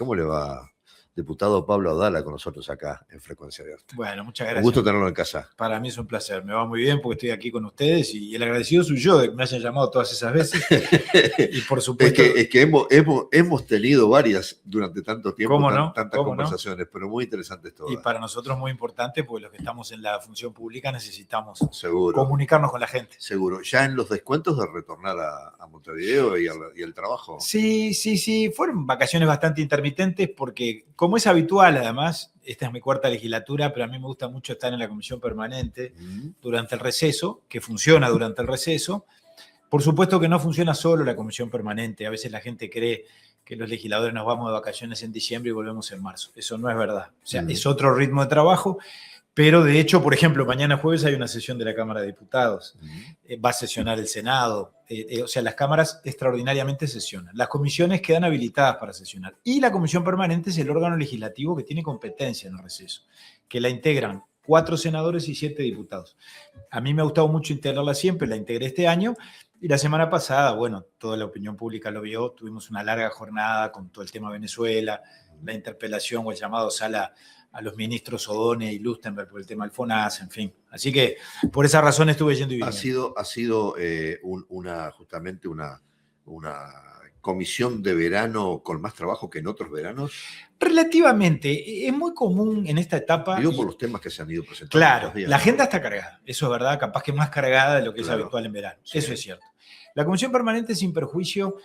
¿Cómo le va? Diputado Pablo Audala con nosotros acá en Frecuencia Abierta. Bueno, muchas Un gracias. gusto tenerlo en casa. Para mí es un placer, me va muy bien porque estoy aquí con ustedes y el agradecido soy yo de que me hayan llamado todas esas veces. Y por supuesto... Es que hemos tenido varias durante tanto tiempo, ¿Cómo no? tantas ¿Cómo conversaciones, pero muy interesantes todas. Y para nosotros muy importante porque los que estamos en la función pública necesitamos Seguro. comunicarnos con la gente. Seguro. Ya en los descuentos de retornar a Montevideo y al trabajo. Sí. Fueron vacaciones bastante intermitentes porque, como es habitual, además, esta es mi cuarta legislatura, pero a mí me gusta mucho estar en la comisión permanente durante el receso, que funciona durante el receso. Por supuesto que no funciona solo la comisión permanente. A veces la gente cree que los legisladores nos vamos de vacaciones en diciembre y volvemos en marzo. Eso no es verdad. O sea, es otro ritmo de trabajo. Pero de hecho, por ejemplo, mañana jueves hay una sesión de la Cámara de Diputados, va a sesionar el Senado, o sea, las cámaras extraordinariamente sesionan. Las comisiones quedan habilitadas para sesionar. Y la comisión permanente es el órgano legislativo que tiene competencia en el receso, que la integran 4 senadores y 7 diputados. A mí me ha gustado mucho integrarla siempre, la integré este año, y la semana pasada, bueno, toda la opinión pública lo vio, tuvimos una larga jornada con todo el tema Venezuela, la interpelación o el llamado a sala a los ministros Odone y Lustenberg por el tema del FONASA, en fin. Así que por esa razón estuve yendo y viniendo. Ha sido justamente una comisión de verano con más trabajo que en otros veranos. Relativamente. Es muy común en esta etapa. Digo por los temas que se han ido presentando. Claro, la agenda está cargada. Eso es verdad, capaz que más cargada de lo que es habitual en verano. Sí. Eso es cierto. La comisión permanente, sin perjuicio,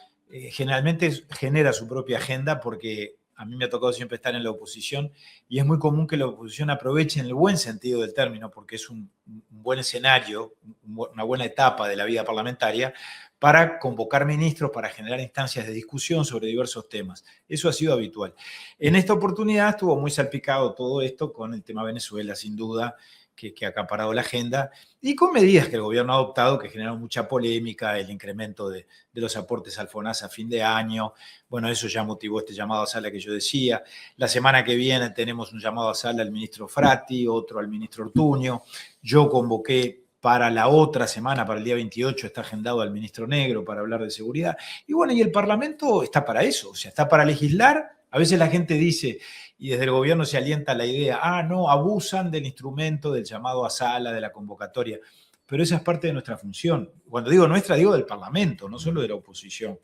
generalmente genera su propia agenda porque a mí me ha tocado siempre estar en la oposición y es muy común que la oposición aproveche en el buen sentido del término, porque es un buen escenario, una buena etapa de la vida parlamentaria, para convocar ministros, para generar instancias de discusión sobre diversos temas. Eso ha sido habitual. En esta oportunidad estuvo muy salpicado todo esto con el tema Venezuela, sin duda, que ha acaparado la agenda, y con medidas que el gobierno ha adoptado que generaron mucha polémica, el incremento de los aportes al FONASA a fin de año. Bueno, eso ya motivó este llamado a sala que yo decía. La semana que viene tenemos un llamado a sala al ministro Frati, otro al ministro Ortuño. Yo convoqué para la otra semana, para el día 28, está agendado al ministro Negro para hablar de seguridad. Y bueno, y el Parlamento está para eso, o sea, está para legislar. A veces la gente dice, y desde el gobierno se alienta la idea, no, abusan del instrumento, del llamado a sala, de la convocatoria. Pero esa es parte de nuestra función. Cuando digo nuestra, digo del Parlamento, no solo de la oposición.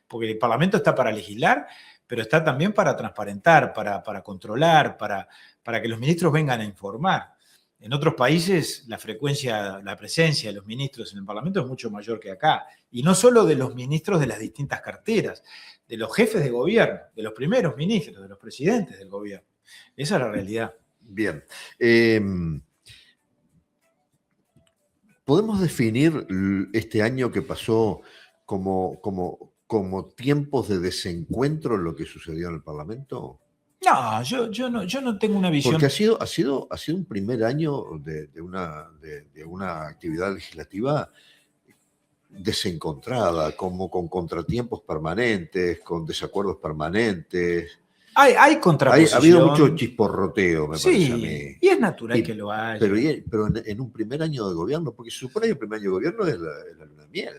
Porque el Parlamento está para legislar, pero está también para transparentar, para controlar, para que los ministros vengan a informar. En otros países la presencia de los ministros en el Parlamento es mucho mayor que acá. Y no solo de los ministros de las distintas carteras, de los jefes de gobierno, de los primeros ministros, de los presidentes del gobierno. Esa es la realidad. Bien. ¿Podemos definir este año que pasó como tiempos de desencuentro en lo que sucedió en el Parlamento? No, yo no tengo una visión. Porque ha sido un primer año de una actividad legislativa desencontrada, como con contratiempos permanentes, con desacuerdos permanentes. Hay contraposición. Ha habido mucho chisporroteo, me parece a mí. Y es natural que lo haya. Pero en un primer año de gobierno, porque se supone que el primer año de gobierno es la luna de miel.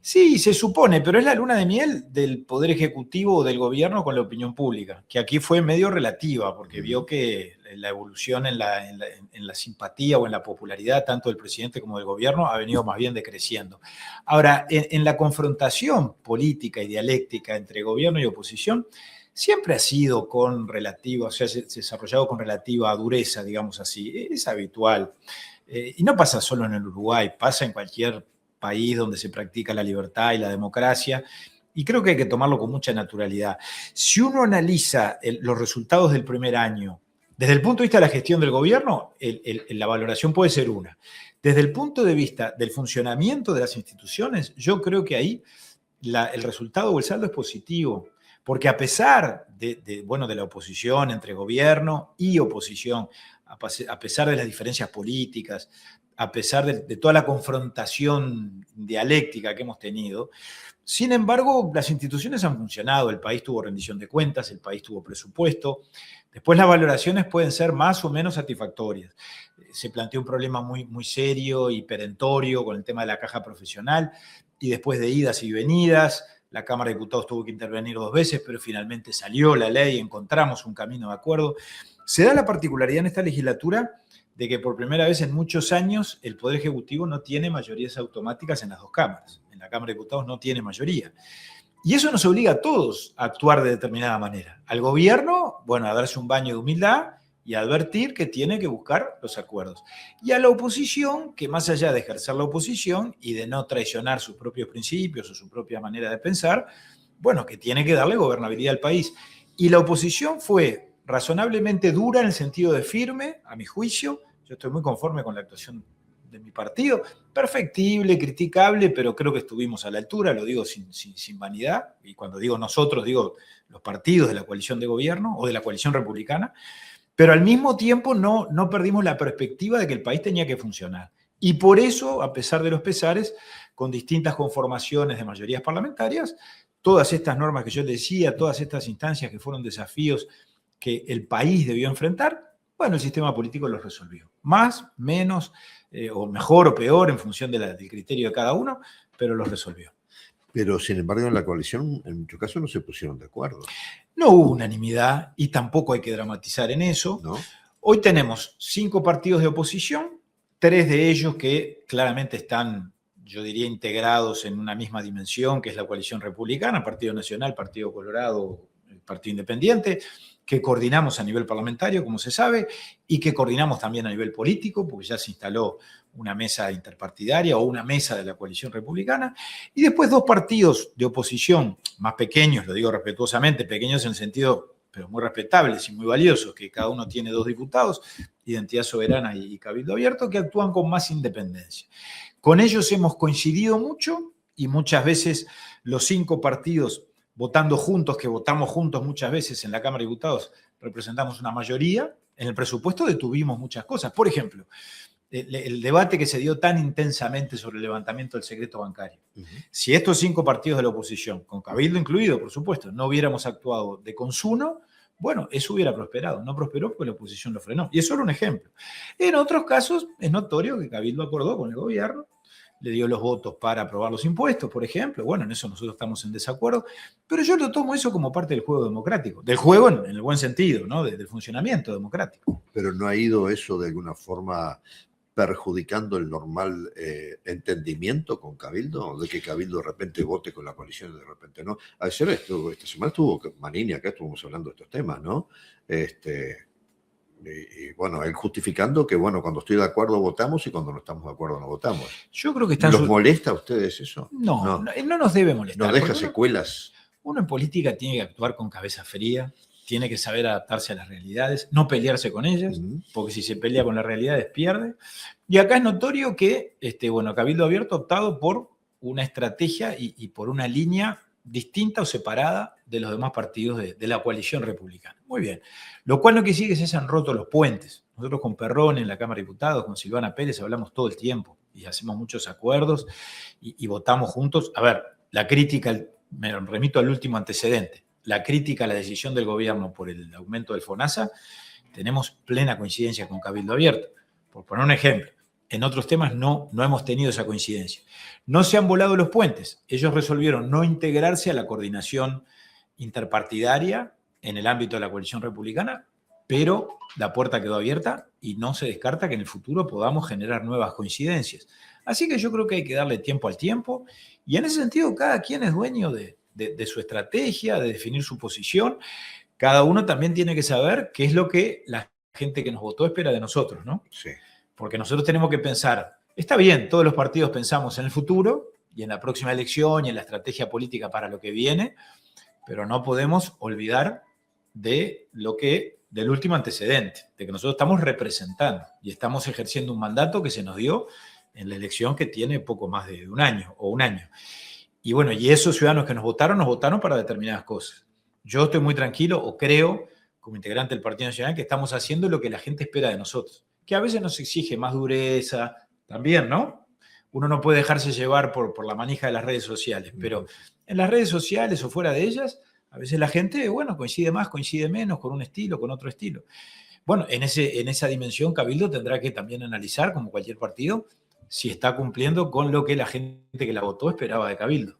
Sí, se supone, pero es la luna de miel del Poder Ejecutivo o del gobierno con la opinión pública, que aquí fue medio relativa, porque vio que la evolución en la simpatía o en la popularidad tanto del presidente como del gobierno ha venido más bien decreciendo. Ahora, en la confrontación política y dialéctica entre gobierno y oposición, siempre ha sido con relativa, o sea, se ha desarrollado con relativa dureza, digamos así, es habitual. Y no pasa solo en el Uruguay, pasa en cualquier país donde se practica la libertad y la democracia, y creo que hay que tomarlo con mucha naturalidad. Si uno analiza los resultados del primer año, desde el punto de vista de la gestión del gobierno, la valoración puede ser una. Desde el punto de vista del funcionamiento de las instituciones, yo creo que ahí el resultado o el saldo es positivo, porque a pesar de la oposición entre gobierno y oposición, a pesar de las diferencias políticas, a pesar de toda la confrontación dialéctica que hemos tenido, sin embargo, las instituciones han funcionado, el país tuvo rendición de cuentas, el país tuvo presupuesto, después las valoraciones pueden ser más o menos satisfactorias. Se planteó un problema muy, muy serio y perentorio con el tema de la caja profesional, y después de idas y venidas, la Cámara de Diputados tuvo que intervenir 2 veces, pero finalmente salió la ley, encontramos un camino de acuerdo. Se da la particularidad en esta legislatura de que por primera vez en muchos años el Poder Ejecutivo no tiene mayorías automáticas en las 2 cámaras. En la Cámara de Diputados no tiene mayoría. Y eso nos obliga a todos a actuar de determinada manera. Al gobierno, bueno, a darse un baño de humildad y a advertir que tiene que buscar los acuerdos. Y a la oposición, que más allá de ejercer la oposición y de no traicionar sus propios principios o su propia manera de pensar, bueno, que tiene que darle gobernabilidad al país. Y la oposición fue razonablemente dura en el sentido de firme, a mi juicio. Yo estoy muy conforme con la actuación de mi partido, perfectible, criticable, pero creo que estuvimos a la altura, lo digo sin vanidad, y cuando digo nosotros, digo los partidos de la coalición de gobierno o de la coalición republicana, pero al mismo tiempo no perdimos la perspectiva de que el país tenía que funcionar. Y por eso, a pesar de los pesares, con distintas conformaciones de mayorías parlamentarias, todas estas normas que yo decía, todas estas instancias que fueron desafíos que el país debió enfrentar, bueno, el sistema político los resolvió. Más, menos, o mejor o peor en función del criterio de cada uno, pero los resolvió. Pero, sin embargo, en la coalición, en muchos casos, no se pusieron de acuerdo. No hubo unanimidad y tampoco hay que dramatizar en eso. ¿No? Hoy tenemos 5 partidos de oposición, 3 de ellos que claramente están, yo diría, integrados en una misma dimensión, que es la coalición republicana, Partido Nacional, Partido Colorado, Partido Independiente, que coordinamos a nivel parlamentario, como se sabe, y que coordinamos también a nivel político, porque ya se instaló una mesa interpartidaria o una mesa de la coalición republicana, y después 2 partidos de oposición más pequeños, lo digo respetuosamente, pequeños en el sentido, pero muy respetables y muy valiosos, que cada uno tiene 2 diputados, Identidad Soberana y Cabildo Abierto, que actúan con más independencia. Con ellos hemos coincidido mucho y muchas veces los 5 partidos votando juntos, que votamos juntos muchas veces en la Cámara de Diputados, representamos una mayoría. En el presupuesto detuvimos muchas cosas. Por ejemplo, el debate que se dio tan intensamente sobre el levantamiento del secreto bancario. Si estos 5 partidos de la oposición, con Cabildo incluido, por supuesto, no hubiéramos actuado de consuno, bueno, eso hubiera prosperado. No prosperó porque la oposición lo frenó. Y es solo un ejemplo. En otros casos, es notorio que Cabildo acordó con el gobierno, le dio los votos para aprobar los impuestos, por ejemplo. Bueno, en eso nosotros estamos en desacuerdo, pero yo lo tomo eso como parte del juego democrático, del juego en el buen sentido, ¿no? Del funcionamiento democrático. Pero no ha ido eso de alguna forma perjudicando el normal entendimiento con Cabildo, de que Cabildo de repente vote con la coalición y de repente no. Ayer esta semana estuvo Manini, acá estuvimos hablando de estos temas, ¿no? Y bueno, él justificando que, bueno, cuando estoy de acuerdo votamos y cuando no estamos de acuerdo no votamos. Yo creo que están... ¿Los molesta a ustedes eso? No nos debe molestar. ¿No deja secuelas? Uno en política tiene que actuar con cabeza fría, tiene que saber adaptarse a las realidades, no pelearse con ellas, porque si se pelea con las realidades pierde. Y acá es notorio que, bueno, Cabildo Abierto ha optado por una estrategia y por una línea distinta o separada de los demás partidos de la coalición republicana. Muy bien. Lo cual no quiere decir que se hayan roto los puentes. Nosotros con Perrone en la Cámara de Diputados, con Silvana Pérez, hablamos todo el tiempo y hacemos muchos acuerdos y votamos juntos. A ver, la crítica, me remito al último antecedente, la crítica a la decisión del gobierno por el aumento del FONASA, tenemos plena coincidencia con Cabildo Abierto. Por poner un ejemplo, en otros temas no hemos tenido esa coincidencia. No se han volado los puentes. Ellos resolvieron no integrarse a la coordinación interpartidaria en el ámbito de la coalición republicana, pero la puerta quedó abierta y no se descarta que en el futuro podamos generar nuevas coincidencias. Así que yo creo que hay que darle tiempo al tiempo y en ese sentido cada quien es dueño de su estrategia, de definir su posición. Cada uno también tiene que saber qué es lo que la gente que nos votó espera de nosotros, ¿no? Sí. Porque nosotros tenemos que pensar, está bien, todos los partidos pensamos en el futuro y en la próxima elección y en la estrategia política para lo que viene, pero no podemos olvidar del último antecedente, de que nosotros estamos representando y estamos ejerciendo un mandato que se nos dio en la elección que tiene poco más de un año o un año. Y bueno, y esos ciudadanos que nos votaron para determinadas cosas. Yo estoy muy tranquilo, o creo, como integrante del Partido Nacional, que estamos haciendo lo que la gente espera de nosotros. Que a veces nos exige más dureza, también, ¿no? Uno no puede dejarse llevar por la manija de las redes sociales, pero en las redes sociales o fuera de ellas, a veces la gente, bueno, coincide más, coincide menos, con un estilo, con otro estilo. Bueno, en esa dimensión Cabildo tendrá que también analizar, como cualquier partido, si está cumpliendo con lo que la gente que la votó esperaba de Cabildo.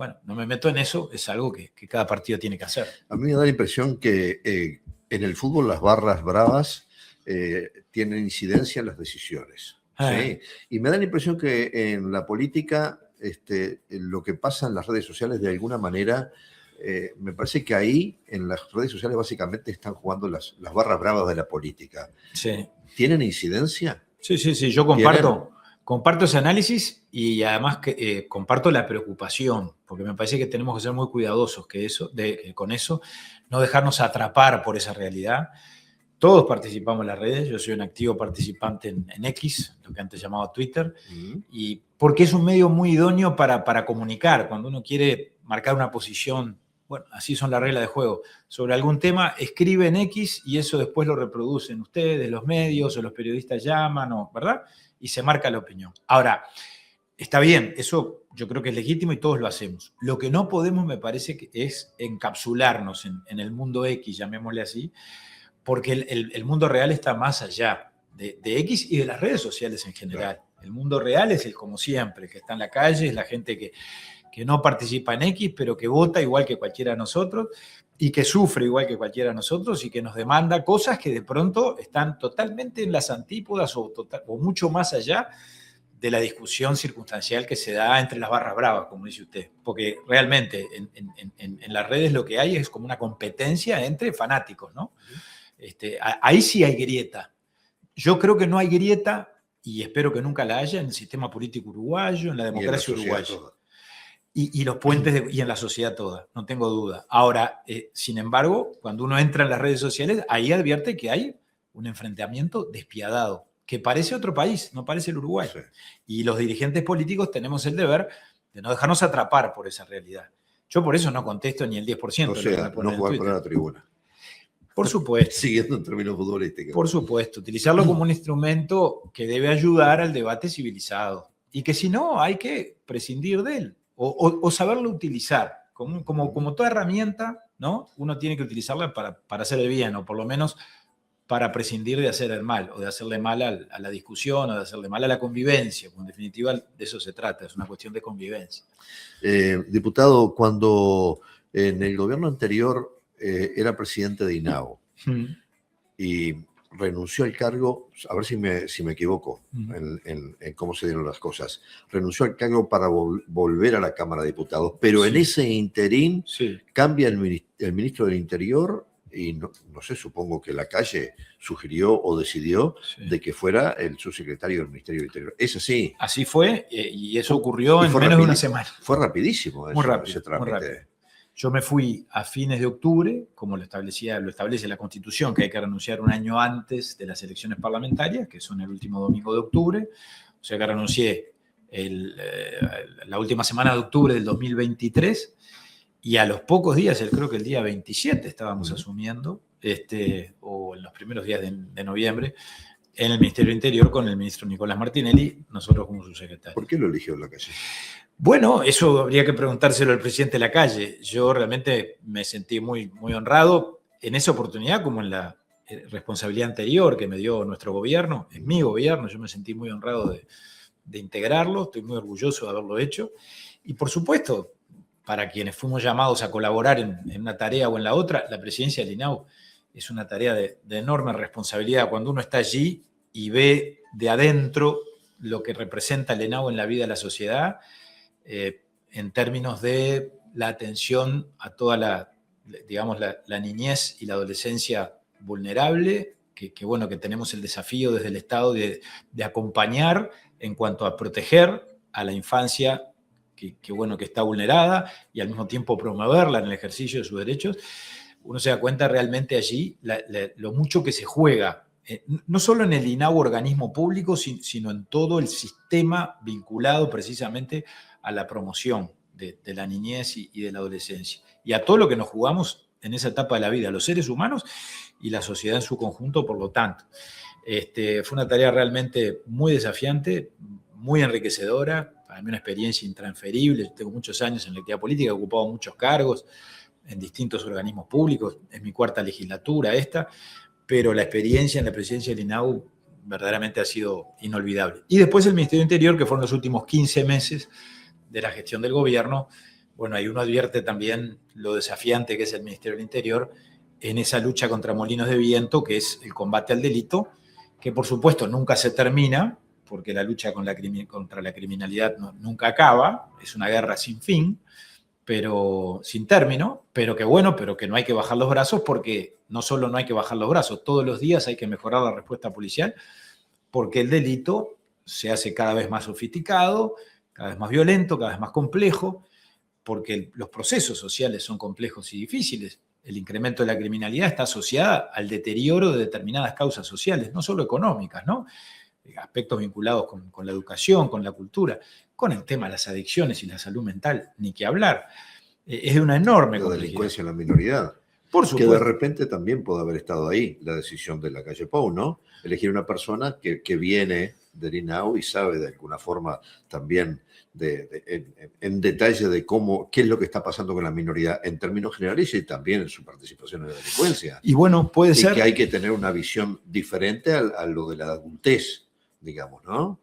bueno, no me meto en eso, es algo que cada partido tiene que hacer. A mí me da la impresión que en el fútbol las barras bravas tienen incidencia en las decisiones. ¿Sí? Y me da la impresión que en la política lo que pasa en las redes sociales de alguna manera, me parece que ahí en las redes sociales básicamente están jugando las barras bravas de la política. Sí. ¿Tienen incidencia? Sí, yo comparto ese análisis y además comparto la preocupación, porque me parece que tenemos que ser muy cuidadosos con eso, no dejarnos atrapar por esa realidad. Todos participamos en las redes, yo soy un activo participante en X, lo que antes llamaba Twitter, y porque es un medio muy idóneo para comunicar. Cuando uno quiere marcar una posición, bueno, así son las reglas de juego, sobre algún tema, escribe en X y eso después lo reproducen ustedes, los medios o los periodistas llaman, ¿verdad? Y se marca la opinión. Ahora, está bien, eso yo creo que es legítimo y todos lo hacemos. Lo que no podemos, me parece, que es encapsularnos en el mundo X, llamémosle así, porque el mundo real está más allá de X y de las redes sociales en general. El mundo real es el como siempre, que está en la calle, es la gente que no participa en X, pero que vota igual que cualquiera de nosotros y que sufre igual que cualquiera de nosotros y que nos demanda cosas que de pronto están totalmente en las antípodas o mucho más allá de la discusión circunstancial que se da entre las barras bravas, como dice usted. Porque realmente en las redes lo que hay es como una competencia entre fanáticos, ¿no? Ahí sí hay grieta. Yo creo que no hay grieta, y espero que nunca la haya, en el sistema político uruguayo, en la democracia uruguaya. Y los puentes, y en la sociedad toda, no tengo duda. Ahora, sin embargo, cuando uno entra en las redes sociales, ahí advierte que hay un enfrentamiento despiadado, que parece otro país, no parece el Uruguay. Sí. Y los dirigentes políticos tenemos el deber de no dejarnos atrapar por esa realidad. Yo por eso no contesto ni el 10%. O sea, no jugar para la tribuna. Por supuesto. Siguiendo en términos futbolísticos. Por supuesto, utilizarlo como un instrumento que debe ayudar al debate civilizado. Y que si no, hay que prescindir de él. O saberlo utilizar. Como toda herramienta, ¿no? Uno tiene que utilizarla para hacer el bien, o por lo menos para prescindir de hacer el mal, o de hacerle mal a la discusión, o de hacerle mal a la convivencia. En definitiva, de eso se trata, es una cuestión de convivencia. Diputado, cuando en el gobierno anterior era presidente de INAO y renunció al cargo, a ver si me equivoco en cómo se dieron las cosas, renunció al cargo para volver a la Cámara de Diputados, pero en ese interín cambia el ministro del Interior y no sé, supongo que Lacalle sugirió o decidió de que fuera el subsecretario del Ministerio del Interior. ¿Es así? Así fue, y eso ocurrió en menos de una semana. Fue rapidísimo muy rápido, ese trámite. Muy rápido. Yo me fui a fines de octubre, como lo establece la Constitución, que hay que renunciar un año antes de las elecciones parlamentarias, que son el último domingo de octubre. O sea que renuncié la última semana de octubre del 2023 y a los pocos días, creo que el día 27 estábamos asumiendo, o en los primeros días de noviembre, en el Ministerio del Interior con el ministro Nicolás Martinelli, nosotros como subsecretario. ¿Por qué lo eligió Lacalle? Bueno, eso habría que preguntárselo al presidente Lacalle. Yo realmente me sentí muy, muy honrado en esa oportunidad, como en la responsabilidad anterior que me dio nuestro gobierno, en mi gobierno. Yo me sentí muy honrado de integrarlo, estoy muy orgulloso de haberlo hecho. Y por supuesto, para quienes fuimos llamados a colaborar en una tarea o en la otra, la presidencia del INAU es una tarea de enorme responsabilidad. Cuando uno está allí y ve de adentro lo que representa el INAU en la vida de la sociedad, en términos de la atención a toda la niñez y la adolescencia vulnerable, que tenemos el desafío desde el Estado de acompañar en cuanto a proteger a la infancia que está vulnerada y al mismo tiempo promoverla en el ejercicio de sus derechos. Uno se da cuenta realmente allí lo mucho que se juega, no solo en el INAU organismo público, sino en todo el sistema vinculado precisamente a la promoción de la niñez y de la adolescencia. Y a todo lo que nos jugamos en esa etapa de la vida, los seres humanos y la sociedad en su conjunto, por lo tanto. Fue una tarea realmente muy desafiante, muy enriquecedora, para mí una experiencia intransferible. Yo tengo muchos años en la actividad política, he ocupado muchos cargos en distintos organismos públicos, es mi cuarta legislatura esta, pero la experiencia en la presidencia del INAU verdaderamente ha sido inolvidable. Y después el Ministerio del Interior, que fueron los últimos 15 meses de la gestión del gobierno, Bueno, ahí uno advierte también lo desafiante que es el Ministerio del Interior en esa lucha contra molinos de viento, que es el combate al delito, que por supuesto nunca se termina, porque la lucha contra la criminalidad nunca acaba, es una guerra sin fin, pero sin término, pero que bueno, pero que no hay que bajar los brazos, porque no solo no hay que bajar los brazos, todos los días hay que mejorar la respuesta policial, porque el delito se hace cada vez más sofisticado, cada vez más violento, cada vez más complejo, porque los procesos sociales son complejos y difíciles. El incremento de la criminalidad está asociada al deterioro de determinadas causas sociales, no solo económicas, ¿no? Aspectos vinculados con la educación, con la cultura, con el tema de las adicciones y la salud mental, ni que hablar. Es de una enorme La complejidad. delincuencia en la minoridad. Por Que de supuesto. repente también puede haber estado ahí la decisión de la calle Pou, ¿no? Elegir una persona que viene del INAU y sabe de alguna forma también en detalle de qué es lo que está pasando con la minoría en términos generales y también en su participación en la delincuencia. Y bueno, puede Y ser... que hay que tener una visión diferente a lo de la adultez, digamos, ¿no?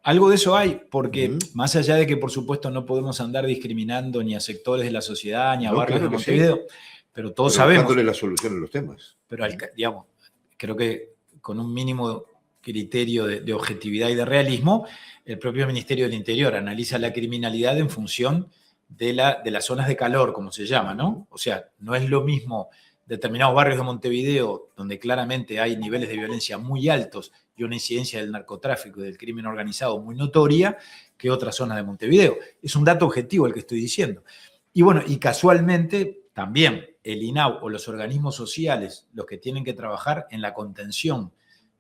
Algo de eso hay, porque más allá de que por supuesto no podemos andar discriminando ni a sectores de la sociedad, ni a barrios de Montevideo, pero todos sabemos... dándole la solución a los temas. Pero, digamos, creo que con un mínimo criterio de objetividad y de realismo, el propio Ministerio del Interior analiza la criminalidad en función de las zonas de calor, como se llama, ¿no? O sea, no es lo mismo determinados barrios de Montevideo, donde claramente hay niveles de violencia muy altos y una incidencia del narcotráfico y del crimen organizado muy notoria, que otras zonas de Montevideo. Es un dato objetivo el que estoy diciendo. Y bueno, y casualmente también el INAU o los organismos sociales, los que tienen que trabajar en la contención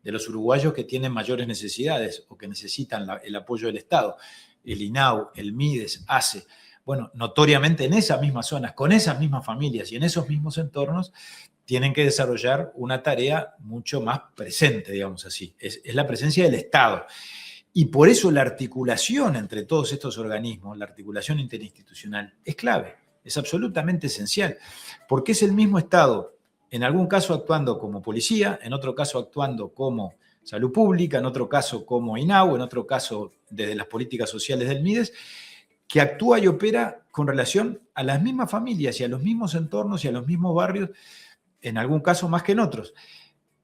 de los uruguayos que tienen mayores necesidades o que necesitan el apoyo del Estado, el INAU, el MIDES, ACE, bueno, notoriamente en esas mismas zonas, con esas mismas familias y en esos mismos entornos, tienen que desarrollar una tarea mucho más presente, digamos así. Es la presencia del Estado. Y por eso la articulación entre todos estos organismos, la articulación interinstitucional, es clave, es absolutamente esencial, porque es el mismo Estado, en algún caso actuando como policía, en otro caso actuando como salud pública, en otro caso como INAU, en otro caso desde las políticas sociales del MIDES, que actúa y opera con relación a las mismas familias y a los mismos entornos y a los mismos barrios, en algún caso más que en otros.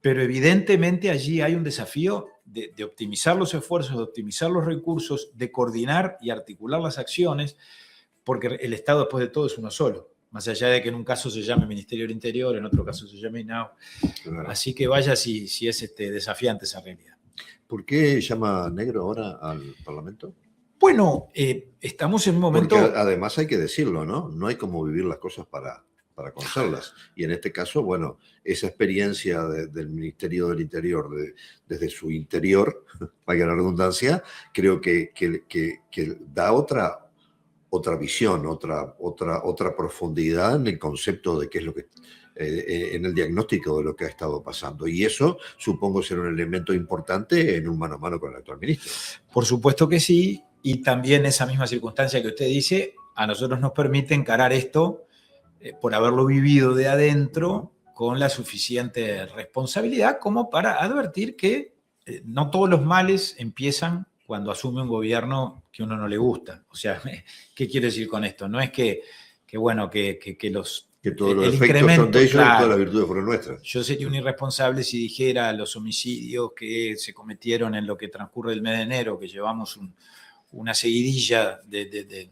Pero evidentemente allí hay un desafío de optimizar los esfuerzos, de optimizar los recursos, de coordinar y articular las acciones, porque el Estado después de todo es uno solo, más allá de que en un caso se llame Ministerio del Interior, en otro caso se llame INAU. Claro. Así que vaya si es desafiante esa realidad. ¿Por qué llama negro ahora al Parlamento? Bueno, estamos en un momento... Porque además hay que decirlo, ¿no? No hay como vivir las cosas para conocerlas. Y en este caso, bueno, esa experiencia del Ministerio del Interior, desde su interior, valga la redundancia, creo que da otra visión, otra profundidad en el concepto de qué es lo que... en el diagnóstico de lo que ha estado pasando. Y eso supongo será un elemento importante en un mano a mano con el actual ministro. Por supuesto que sí. Y también esa misma circunstancia que usted dice, a nosotros nos permite encarar esto por haberlo vivido de adentro con la suficiente responsabilidad como para advertir que no todos los males empiezan cuando asume un gobierno que a uno no le gusta. O sea, ¿qué quiero decir con esto? No es que los... Que todos los efectos son de ellos, claro, y todas las virtudes fueron nuestras. Yo sería un irresponsable si dijera los homicidios que se cometieron en lo que transcurre el mes de enero, que llevamos una seguidilla de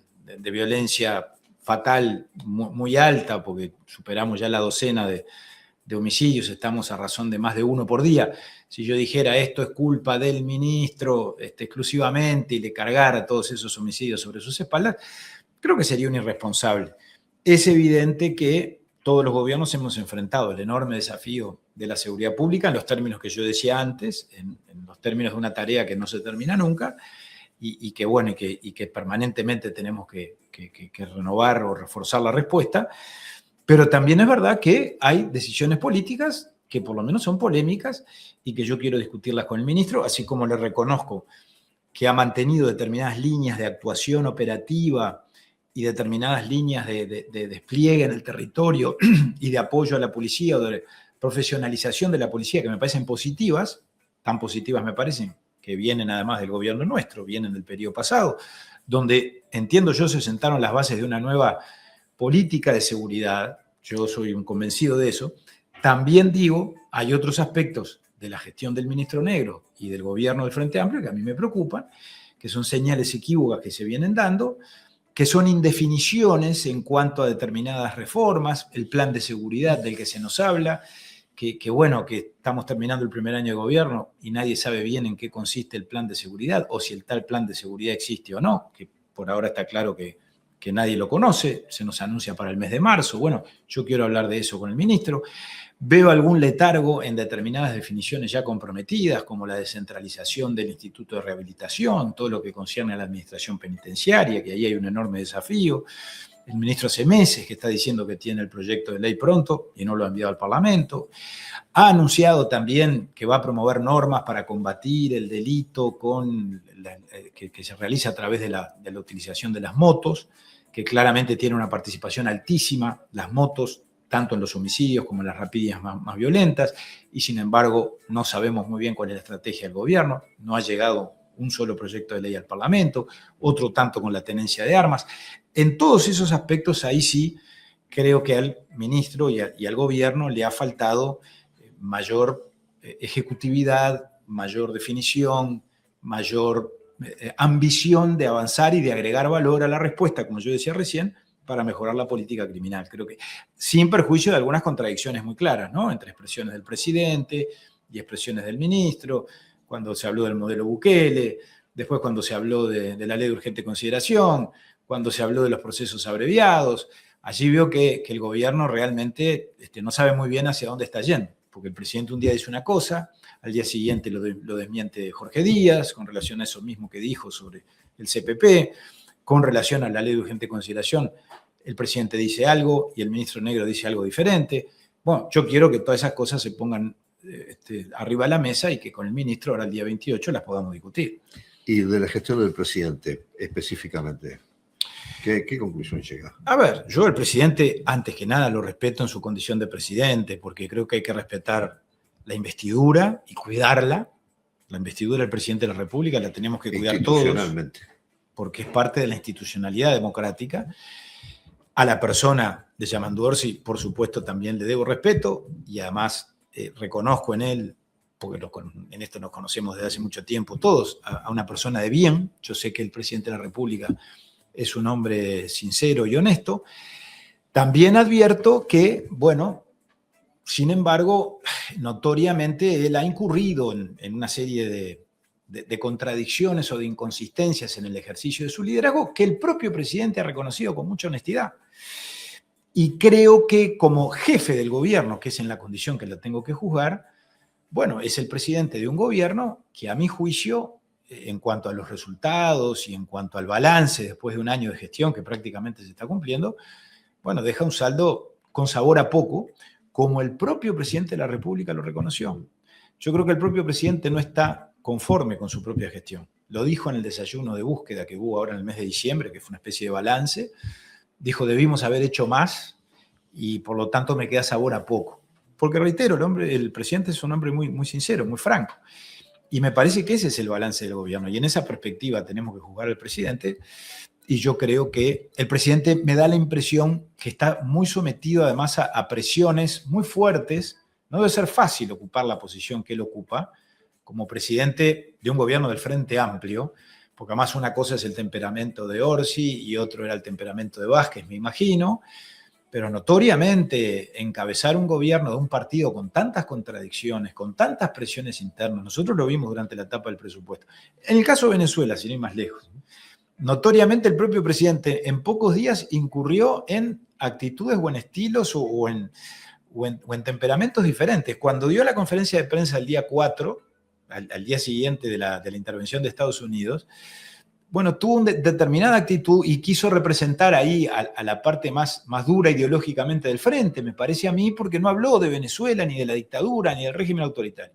violencia fatal muy alta, porque superamos ya la docena de homicidios, estamos a razón de más de uno por día. Si yo dijera esto es culpa del ministro exclusivamente y le cargara todos esos homicidios sobre sus espaldas, creo que sería un irresponsable. Es evidente que todos los gobiernos hemos enfrentado el enorme desafío de la seguridad pública en los términos que yo decía antes, en los términos de una tarea que no se termina nunca, y que permanentemente tenemos que renovar o reforzar la respuesta. Pero también es verdad que hay decisiones políticas que por lo menos son polémicas y que yo quiero discutirlas con el ministro, así como le reconozco que ha mantenido determinadas líneas de actuación operativa y determinadas líneas de despliegue en el territorio y de apoyo a la policía o de profesionalización de la policía que me parecen positivas, tan positivas me parecen, que vienen además del gobierno nuestro, vienen del periodo pasado, donde, entiendo yo, se sentaron las bases de una nueva política de seguridad. Yo soy un convencido de eso. También digo, hay otros aspectos de la gestión del ministro Negro y del gobierno del Frente Amplio que a mí me preocupan, que son señales equívocas que se vienen dando, que son indefiniciones en cuanto a determinadas reformas, el plan de seguridad del que se nos habla, que bueno, que estamos terminando el primer año de gobierno y nadie sabe bien en qué consiste el plan de seguridad o si el tal plan de seguridad existe o no, que por ahora está claro que nadie lo conoce, se nos anuncia para el mes de marzo. Bueno, yo quiero hablar de eso con el ministro. Veo algún letargo en determinadas definiciones ya comprometidas, como la descentralización del Instituto de Rehabilitación, todo lo que concierne a la administración penitenciaria, que ahí hay un enorme desafío. El ministro hace meses que está diciendo que tiene el proyecto de ley pronto y no lo ha enviado al Parlamento. Ha anunciado también que va a promover normas para combatir el delito que se realiza a través de la utilización de las motos, que claramente tiene una participación altísima, las motos, tanto en los homicidios como en las rapiñas más violentas, y sin embargo no sabemos muy bien cuál es la estrategia del gobierno. No ha llegado un solo proyecto de ley al Parlamento, otro tanto con la tenencia de armas. En todos esos aspectos, ahí sí creo que al ministro y al gobierno le ha faltado mayor ejecutividad, mayor definición, mayor ambición de avanzar y de agregar valor a la respuesta, como yo decía recién, para mejorar la política criminal. Creo que sin perjuicio de algunas contradicciones muy claras, ¿no? Entre expresiones del presidente y expresiones del ministro, cuando se habló del modelo Bukele, después cuando se habló de la ley de urgente consideración, cuando se habló de los procesos abreviados. Allí veo que el gobierno realmente no sabe muy bien hacia dónde está yendo, porque el presidente un día dice una cosa, al día siguiente lo desmiente Jorge Díaz, con relación a eso mismo que dijo sobre el CPP, con relación a la ley de urgente consideración, el presidente dice algo y el ministro Negro dice algo diferente. Bueno, yo quiero que todas esas cosas se pongan arriba de la mesa y que con el ministro ahora el día 28 las podamos discutir. Y de la gestión del presidente, específicamente, ¿qué conclusión llega? A ver, yo al presidente, antes que nada, lo respeto en su condición de presidente, porque creo que hay que respetar la investidura y cuidarla. La investidura del presidente de la República la tenemos que cuidar todos, porque es parte de la institucionalidad democrática. A la persona de Yamandu Orsi, por supuesto, también le debo respeto y además reconozco en él, porque en esto nos conocemos desde hace mucho tiempo todos, a una persona de bien. Yo sé que el presidente de la República es un hombre sincero y honesto. También advierto que, bueno, sin embargo, notoriamente él ha incurrido en una serie de contradicciones o de inconsistencias en el ejercicio de su liderazgo que el propio presidente ha reconocido con mucha honestidad. Y creo que como jefe del gobierno, que es en la condición que lo tengo que juzgar, bueno, es el presidente de un gobierno que a mi juicio, en cuanto a los resultados y en cuanto al balance después de un año de gestión que prácticamente se está cumpliendo, bueno, deja un saldo con sabor a poco, como el propio presidente de la República lo reconoció. Yo creo que el propio presidente no está conforme con su propia gestión. Lo dijo en el desayuno de búsqueda que hubo ahora en el mes de diciembre, que fue una especie de balance. Dijo, debimos haber hecho más y por lo tanto me queda sabor a poco. Porque reitero, el presidente es un hombre muy, muy sincero, muy franco. Y me parece que ese es el balance del gobierno. Y en esa perspectiva tenemos que juzgar al presidente. Y yo creo que el presidente me da la impresión que está muy sometido además a presiones muy fuertes. No debe ser fácil ocupar la posición que él ocupa como presidente de un gobierno del Frente Amplio, porque además una cosa es el temperamento de Orsi y otro era el temperamento de Vázquez, me imagino, pero notoriamente encabezar un gobierno de un partido con tantas contradicciones, con tantas presiones internas, nosotros lo vimos durante la etapa del presupuesto. En el caso de Venezuela, sin ir más lejos, notoriamente el propio presidente en pocos días incurrió en actitudes o en estilos o en temperamentos diferentes. Cuando dio la conferencia de prensa el día 4, al día siguiente de la intervención de Estados Unidos, bueno, tuvo una determinada actitud y quiso representar ahí a la parte más dura ideológicamente del frente, me parece a mí, porque no habló de Venezuela, ni de la dictadura, ni del régimen autoritario.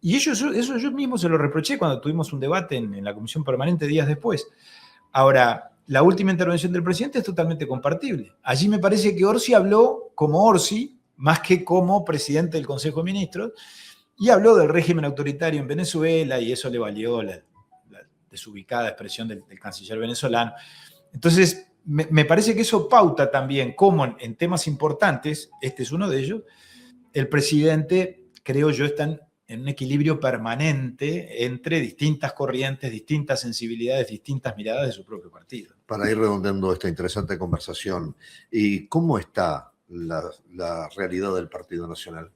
Y eso yo mismo se lo reproché cuando tuvimos un debate en la Comisión Permanente días después. Ahora, la última intervención del presidente es totalmente compartible. Allí me parece que Orsi habló como Orsi, más que como presidente del Consejo de Ministros, y habló del régimen autoritario en Venezuela y eso le valió desubicada expresión del canciller venezolano. Entonces, me parece que eso pauta también cómo en temas importantes, este es uno de ellos, el presidente, creo yo, está en un equilibrio permanente entre distintas corrientes, distintas sensibilidades, distintas miradas de su propio partido. Para ir redondeando esta interesante conversación, ¿y cómo está la realidad del Partido Nacional?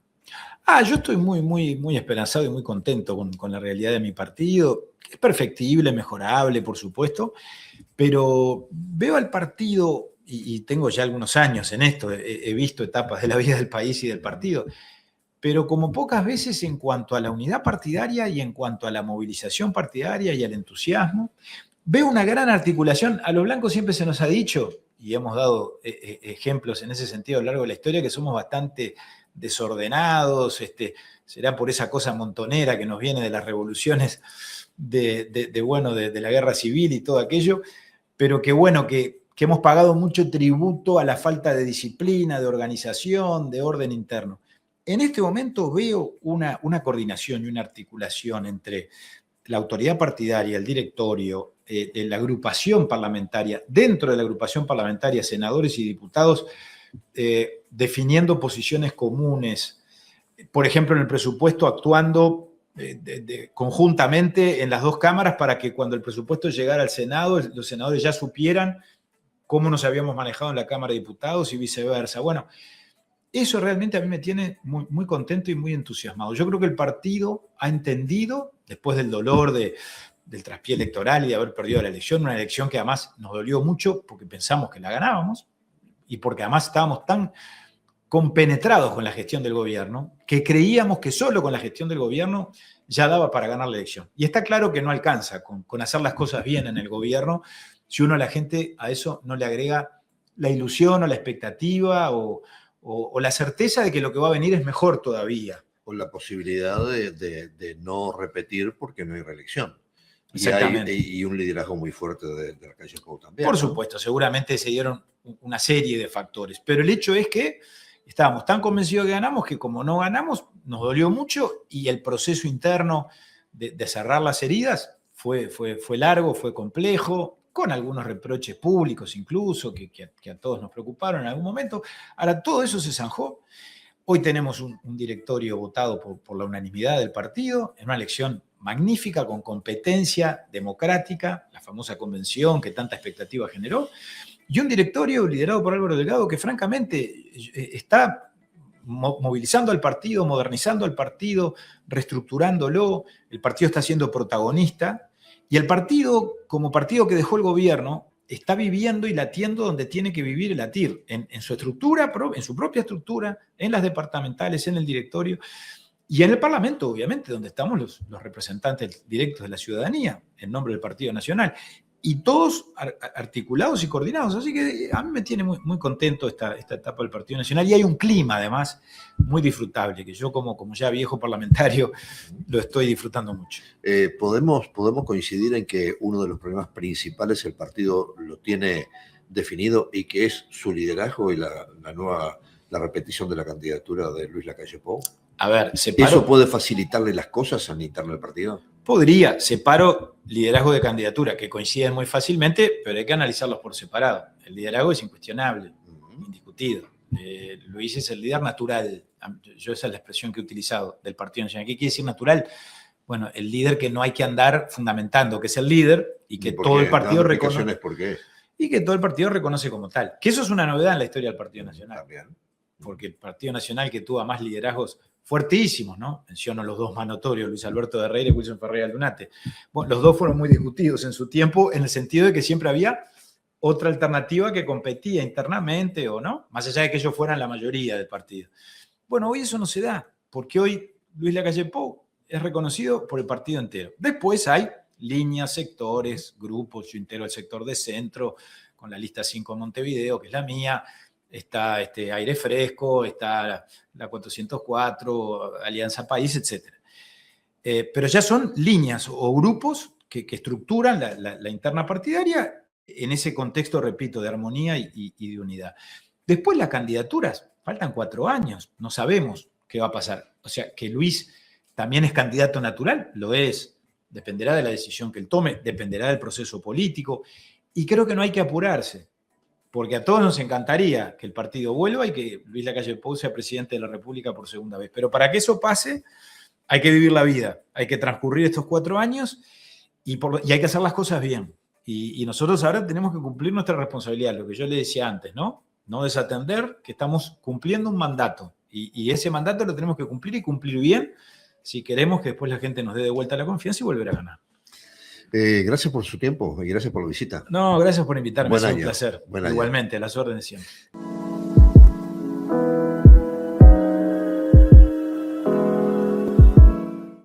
Yo estoy muy esperanzado y muy contento con la realidad de mi partido. Es perfectible, mejorable, por supuesto, pero veo al partido, y tengo ya algunos años en esto, he visto etapas de la vida del país y del partido, pero como pocas veces en cuanto a la unidad partidaria y en cuanto a la movilización partidaria y al entusiasmo. Veo una gran articulación. A los blancos siempre se nos ha dicho, y hemos dado ejemplos en ese sentido a lo largo de la historia, que somos bastante desordenados, será por esa cosa montonera que nos viene de las revoluciones de la guerra civil y todo aquello, pero que bueno, que hemos pagado mucho tributo a la falta de disciplina, de organización, de orden interno. En este momento veo una coordinación y una articulación entre la autoridad partidaria, el directorio, la agrupación parlamentaria, dentro de la agrupación parlamentaria, senadores y diputados, definiendo posiciones comunes, por ejemplo, en el presupuesto actuando conjuntamente en las dos cámaras para que cuando el presupuesto llegara al Senado, los senadores ya supieran cómo nos habíamos manejado en la Cámara de Diputados y viceversa. Bueno, eso realmente a mí me tiene muy contento y muy entusiasmado. Yo creo que el partido ha entendido, después del dolor del traspié electoral y de haber perdido la elección, una elección que además nos dolió mucho porque pensamos que la ganábamos y porque además estábamos tan compenetrados con la gestión del gobierno que creíamos que solo con la gestión del gobierno ya daba para ganar la elección. Y está claro que no alcanza con hacer las cosas bien en el gobierno si uno a la gente a eso no le agrega la ilusión o la expectativa o la certeza de que lo que va a venir es mejor todavía. O la posibilidad de no repetir porque no hay reelección. Exactamente. Y un liderazgo muy fuerte de la calle Pou también. Por supuesto, seguramente se dieron una serie de factores, pero el hecho es que estábamos tan convencidos que ganamos que como no ganamos, nos dolió mucho y el proceso interno de cerrar las heridas fue largo, fue complejo, con algunos reproches públicos incluso, que a todos nos preocuparon en algún momento. Ahora, todo eso se zanjó. Hoy tenemos un directorio votado por la unanimidad del partido, en una elección magnífica, con competencia democrática, la famosa convención que tanta expectativa generó, y un directorio liderado por Álvaro Delgado que francamente está movilizando al partido, modernizando al partido, reestructurándolo, el partido está siendo protagonista, y el partido, como partido que dejó el gobierno, está viviendo y latiendo donde tiene que vivir y latir, en su estructura, en su propia estructura, en las departamentales, en el directorio, y en el Parlamento, obviamente, donde estamos los representantes directos de la ciudadanía, en nombre del Partido Nacional, y todos articulados y coordinados. Así que a mí me tiene muy contento esta etapa del Partido Nacional, y hay un clima, además, muy disfrutable, que yo como ya viejo parlamentario lo estoy disfrutando mucho. ¿Podemos coincidir en que uno de los problemas principales el partido lo tiene definido y que es su liderazgo y la repetición de la candidatura de Luis Lacalle Pou? A ver, ¿Eso puede facilitarle las cosas a interno del partido? Podría, separo liderazgo de candidatura, que coinciden muy fácilmente, pero hay que analizarlos por separado. El liderazgo es incuestionable, indiscutido. Luis es el líder natural. Yo esa es la expresión que he utilizado del Partido Nacional. ¿Qué quiere decir natural? Bueno, el líder que no hay que andar fundamentando, que es el líder y que todo el partido reconoce. ¿Por qué? Y que todo el partido reconoce como tal. Que eso es una novedad en la historia del Partido Nacional. También. Porque el Partido Nacional, que tuvo más liderazgos fuertísimos, ¿no? Menciono los dos más notorios, Luis Alberto de Herrera y Wilson Ferreira Lunate. Bueno, los dos fueron muy discutidos en su tiempo, en el sentido de que siempre había otra alternativa que competía internamente o no, más allá de que ellos fueran la mayoría del partido. Bueno, hoy eso no se da, porque hoy Luis Lacalle Pou es reconocido por el partido entero. Después hay líneas, sectores, grupos. Yo integro el sector de centro, con la lista 5 en Montevideo, que es la mía. Está Aire Fresco, está la 404, Alianza País, etc. Pero ya son líneas o grupos que estructuran la interna partidaria en ese contexto, repito, de armonía y de unidad. Después las candidaturas, faltan 4 años, no sabemos qué va a pasar. O sea, que Luis también es candidato natural, lo es. dependerá de la decisión que él tome, dependerá del proceso político, y creo que no hay que apurarse, porque a todos nos encantaría que el partido vuelva y que Luis Lacalle Pou sea presidente de la República por segunda vez. Pero para que eso pase, hay que vivir la vida, hay que transcurrir estos 4 años y hay que hacer las cosas bien. Y nosotros ahora tenemos que cumplir nuestra responsabilidad, lo que yo le decía antes, ¿no? No desatender que estamos cumpliendo un mandato. Y ese mandato lo tenemos que cumplir y cumplir bien si queremos que después la gente nos dé de vuelta la confianza y volver a ganar. Gracias por su tiempo y gracias por la visita. No, gracias por invitarme, Buen ha sido un año. placer. Buen año. Igualmente, a las órdenes siempre.